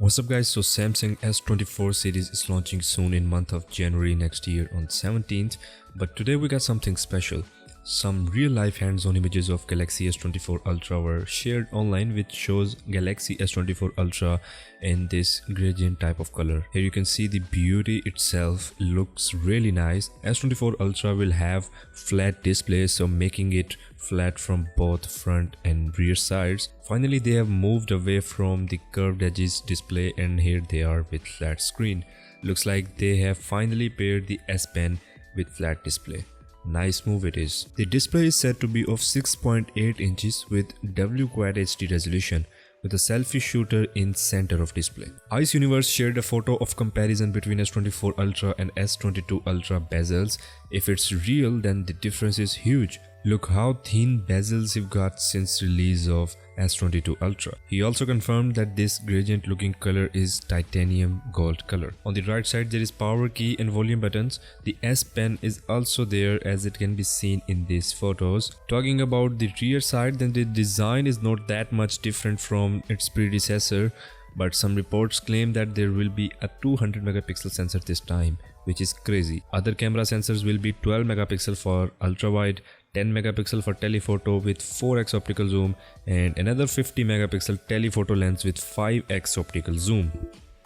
What's up guys, so Samsung S24 series is launching soon in month of January next year on 17th, but today we got something special. Some real life hands-on images of Galaxy S24 Ultra were shared online, which shows Galaxy S24 Ultra in this gradient type of color. Here you can see the beauty itself looks really nice. S24 Ultra will have flat display, so making it flat from both front and rear sides. Finally, they have moved away from the curved edges display and here they are with flat screen. Looks like they have finally paired the S Pen with flat display. Nice move it is. The display is said to be of 6.8 inches with W Quad HD resolution with a selfie shooter in center of display. Ice Universe shared a photo of comparison between S24 Ultra and S22 Ultra bezels. If it's real, then the difference is huge. Look how thin bezels you've got since release of S22 Ultra. He also confirmed that this gradient looking color is titanium gold color. On the right side there is power key and volume buttons. The S Pen is also there as it can be seen in these photos. Talking about the rear side, then the design is not that much different from its predecessor, but some reports claim that there will be a 200 megapixel sensor this time, which is crazy. Other camera sensors will be 12 megapixel for ultra wide, 10 megapixel for telephoto with 4x optical zoom, and another 50 megapixel telephoto lens with 5x optical zoom.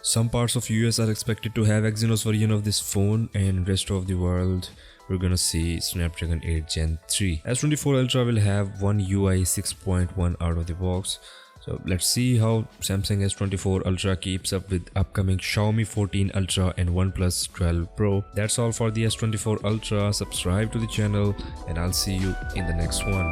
Some parts of US are expected to have Exynos version of this phone, and rest of the world we're gonna see Snapdragon 8 Gen 3. S24 Ultra will have One UI 6.1 out of the box. So let's see how Samsung S24 Ultra keeps up with upcoming Xiaomi 14 Ultra and Oneplus 12 Pro. That's all for the S24 Ultra. Subscribe to the channel and I'll see you in the next one.